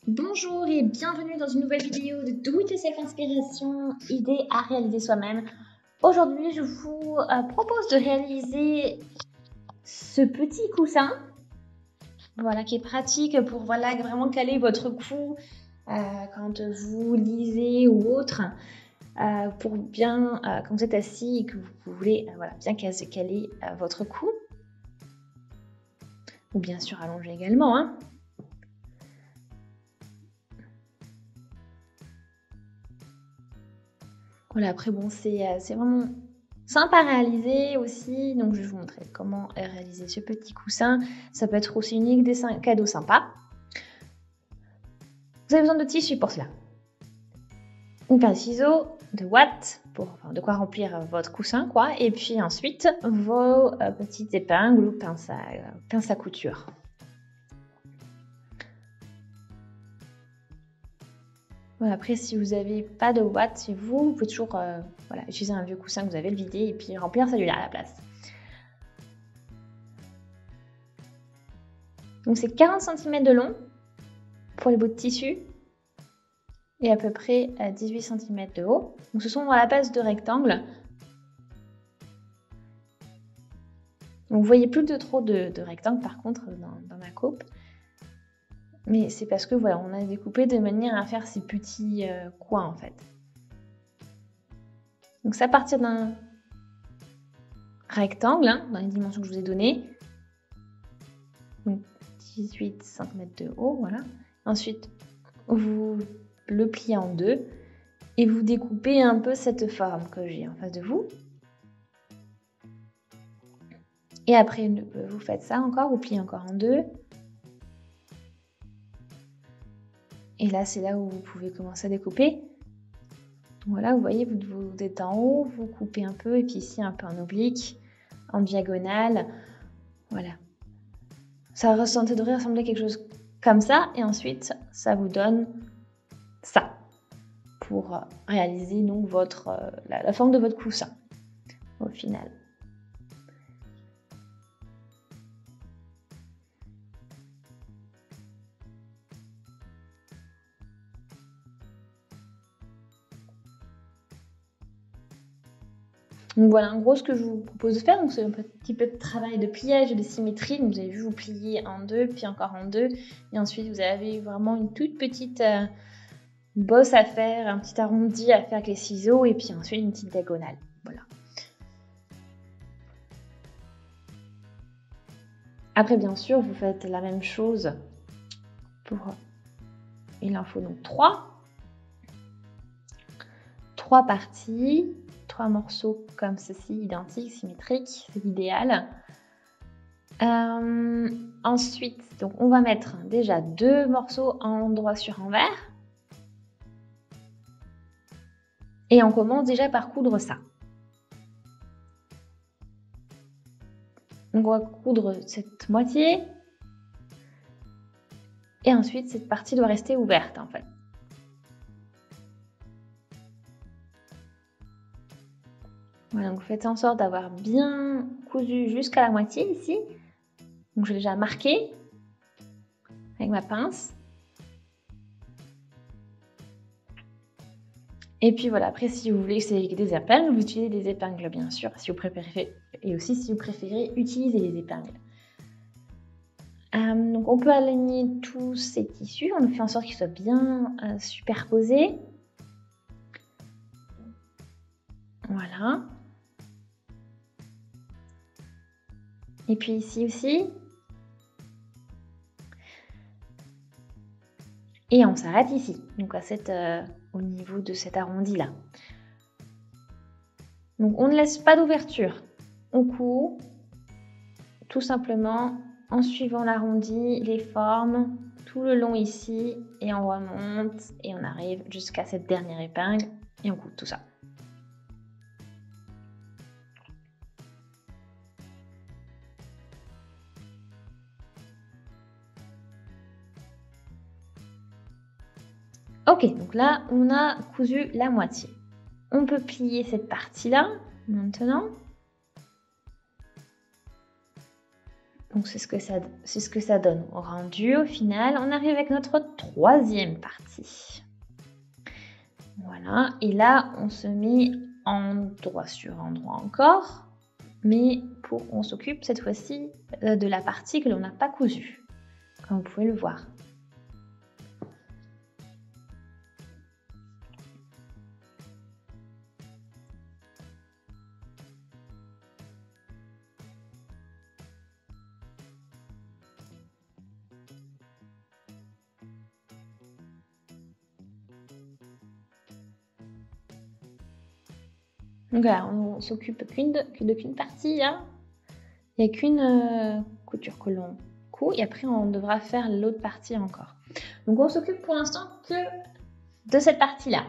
Bonjour et bienvenue dans une nouvelle vidéo de Do It Yourself Inspiration, idée à réaliser soi-même. Aujourd'hui, je vous propose de réaliser ce petit coussin, voilà, qui est pratique pour vraiment caler votre cou quand vous lisez ou autre, pour bien, quand vous êtes assis et que vous voulez bien caler votre cou, ou bien sûr allonger également, hein. Voilà, après bon, c'est vraiment sympa à réaliser aussi, donc je vais vous montrer comment réaliser ce petit coussin. Ça peut être aussi une idée cadeau sympa. Vous avez besoin de tissu pour cela. Une paire de ciseaux, de ouates, de quoi remplir votre coussin, quoi. Et puis ensuite, vos petites épingles ou pinces à couture. Voilà, après, si vous n'avez pas de ouates chez vous, vous pouvez toujours utiliser un vieux coussin que vous avez, le vider et puis remplir celui-là à la place. Donc c'est 40 cm de long pour les bouts de tissu et à peu près 18 cm de haut. Donc ce sont à la base de rectangles. Donc vous voyez plus trop de rectangles par contre dans ma coupe. Mais c'est parce que voilà, on a découpé de manière à faire ces petits coins en fait. Donc c'est à partir d'un rectangle, hein, dans les dimensions que je vous ai données. Donc 18 cm de haut, voilà. Ensuite, vous le pliez en deux et vous découpez un peu cette forme que j'ai en face de vous. Et après, vous faites ça encore, vous pliez encore en deux. Et là, c'est là où vous pouvez commencer à découper. Voilà, vous voyez, vous êtes en haut, vous coupez un peu, et puis ici, un peu en oblique, en diagonale. Voilà. Ça devrait ressembler à quelque chose comme ça, et ensuite, ça vous donne ça pour réaliser donc la forme de votre coussin au final. Donc voilà, en gros, ce que je vous propose de faire, donc c'est un petit peu de travail de pliage et de symétrie. Donc vous avez vu, vous pliez en deux, puis encore en deux, et ensuite vous avez vraiment une toute petite bosse à faire, un petit arrondi à faire avec les ciseaux, et puis ensuite une petite diagonale. Voilà. Après, bien sûr, vous faites la même chose pour... Il en faut donc 3 parties. 3 morceaux comme ceci, identiques, symétriques, c'est l'idéal. Ensuite, donc on va mettre déjà 2 morceaux en endroit sur envers. Et on commence déjà par coudre ça. Donc on va coudre cette moitié. Et ensuite, cette partie doit rester ouverte en fait. Voilà, donc faites en sorte d'avoir bien cousu jusqu'à la moitié ici. Donc j'ai déjà marqué avec ma pince. Et puis voilà, après si vous voulez que c'est des épingles, vous utilisez des épingles bien sûr, si vous préférez, et aussi si vous préférez utiliser les épingles. Donc on peut aligner tous ces tissus, on fait en sorte qu'ils soient bien superposés. Voilà. Et puis ici aussi. Et on s'arrête ici, donc au niveau de cet arrondi là. Donc on ne laisse pas d'ouverture, on coud tout simplement en suivant l'arrondi, les formes, tout le long ici, et on remonte et on arrive jusqu'à cette dernière épingle et on coud tout ça. Ok, donc là, on a cousu la moitié. On peut plier cette partie-là, maintenant. Donc c'est ce que ça donne au rendu. Au final, on arrive avec notre troisième partie. Voilà, et là on se met endroit sur endroit encore, mais on s'occupe cette fois-ci de la partie que l'on n'a pas cousue, comme vous pouvez le voir. Donc voilà, on s'occupe qu'une partie là. Il n'y a qu'une couture que l'on coud et après on devra faire l'autre partie encore. Donc on s'occupe pour l'instant que de cette partie là.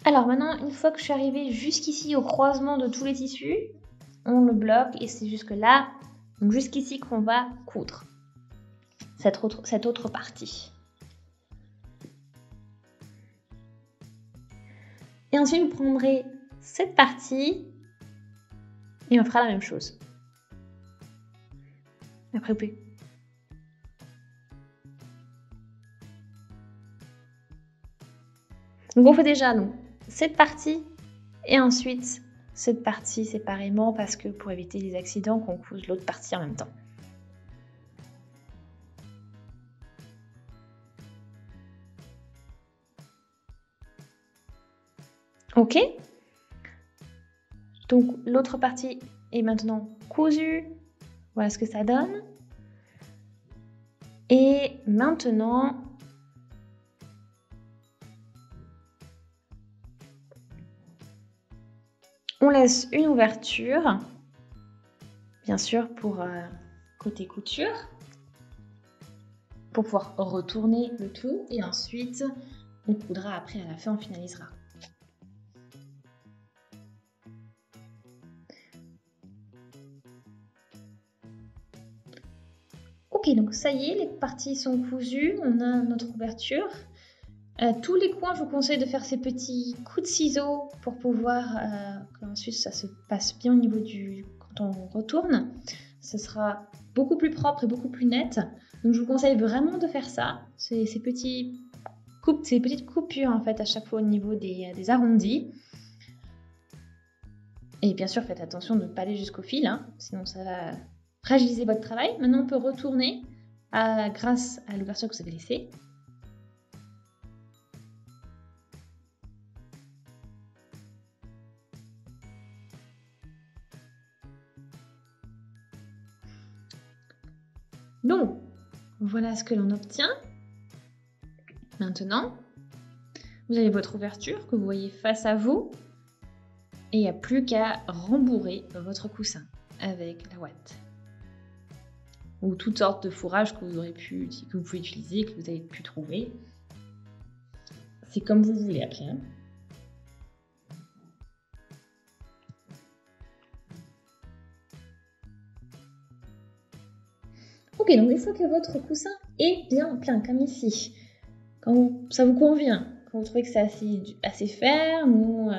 Alors maintenant, une fois que je suis arrivée jusqu'ici au croisement de tous les tissus, on le bloque et c'est jusque là, donc jusqu'ici qu'on va coudre cette autre partie. Et ensuite, vous prendrez cette partie et on fera la même chose. Après, vous pouvez... Donc on fait déjà cette partie et ensuite cette partie séparément parce que pour éviter les accidents qu'on couse l'autre partie en même temps. Ok. Donc l'autre partie est maintenant cousue. Voilà ce que ça donne. Et maintenant, on laisse une ouverture, bien sûr pour côté couture, pour pouvoir retourner le tout et ensuite on coudra après, à la fin on finalisera. Ok, donc ça y est, les parties sont cousues, on a notre ouverture. Tous les coins, je vous conseille de faire ces petits coups de ciseaux pour pouvoir qu'ensuite ça se passe bien au niveau quand on retourne. Ce sera beaucoup plus propre et beaucoup plus net. Donc je vous conseille vraiment de faire ça, ces petites coupures en fait à chaque fois au niveau des arrondis. Et bien sûr, faites attention de ne pas aller jusqu'au fil, hein, sinon ça va fragiliser votre travail. Maintenant, on peut retourner grâce à l'ouverture que vous avez laissée. Donc, voilà ce que l'on obtient. Maintenant, vous avez votre ouverture que vous voyez face à vous. Et il n'y a plus qu'à rembourrer votre coussin avec la ouate. Ou toutes sortes de fourrages que vous pouvez utiliser, que vous avez pu trouver. C'est comme vous voulez après. Hein. Ok, donc une fois que votre coussin est bien plein, comme ici, quand ça vous convient, quand vous trouvez que c'est assez ferme ou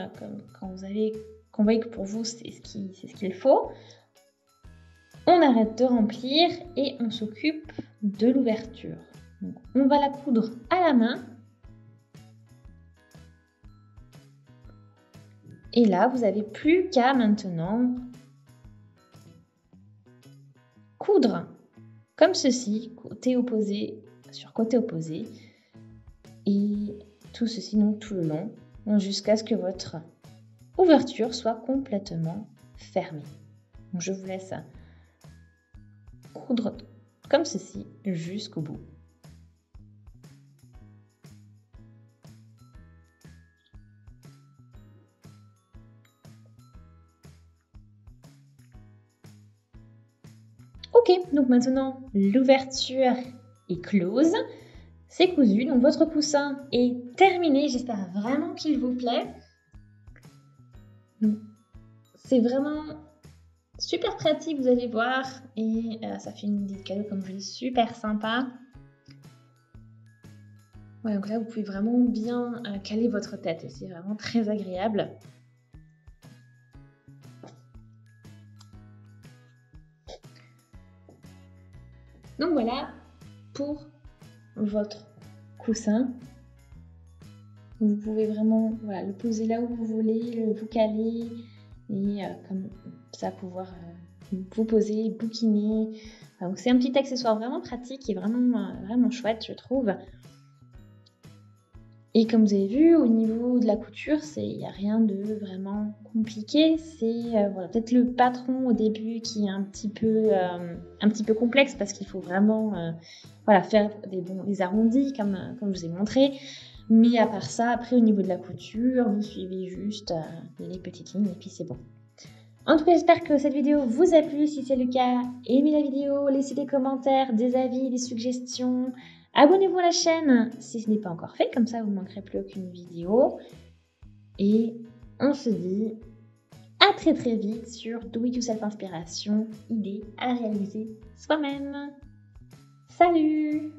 quand vous voyez que pour vous c'est ce qu'il faut, on arrête de remplir et on s'occupe de l'ouverture. On va la coudre à la main. Et là, vous n'avez plus qu'à maintenant coudre comme ceci, côté opposé sur côté opposé. Et tout ceci donc tout le long, jusqu'à ce que votre ouverture soit complètement fermée. Donc, je vous laisse coudre comme ceci jusqu'au bout. Ok, donc maintenant l'ouverture est close, c'est cousu, donc votre coussin est terminé, j'espère vraiment qu'il vous plaît. C'est vraiment super pratique, vous allez voir, et ça fait une idée de cadeau comme je dis super sympa. Ouais, donc là, vous pouvez vraiment bien caler votre tête et c'est vraiment très agréable. Donc voilà pour votre coussin. Vous pouvez vraiment le poser là où vous voulez, vous caler et comme ça pouvoir vous poser, bouquiner. Donc c'est un petit accessoire vraiment pratique et vraiment chouette, je trouve. Et comme vous avez vu, au niveau de la couture, il n'y a rien de vraiment compliqué. C'est peut-être le patron au début qui est un petit peu complexe parce qu'il faut vraiment faire des arrondis comme je vous ai montré. Mais à part ça, après au niveau de la couture, vous suivez juste les petites lignes et puis c'est bon. En tout cas, j'espère que cette vidéo vous a plu. Si c'est le cas, aimez la vidéo, laissez des commentaires, des avis, des suggestions. Abonnez-vous à la chaîne si ce n'est pas encore fait, comme ça vous ne manquerez plus aucune vidéo. Et on se dit à très vite sur Do It Yourself Inspiration, idée à réaliser soi-même. Salut!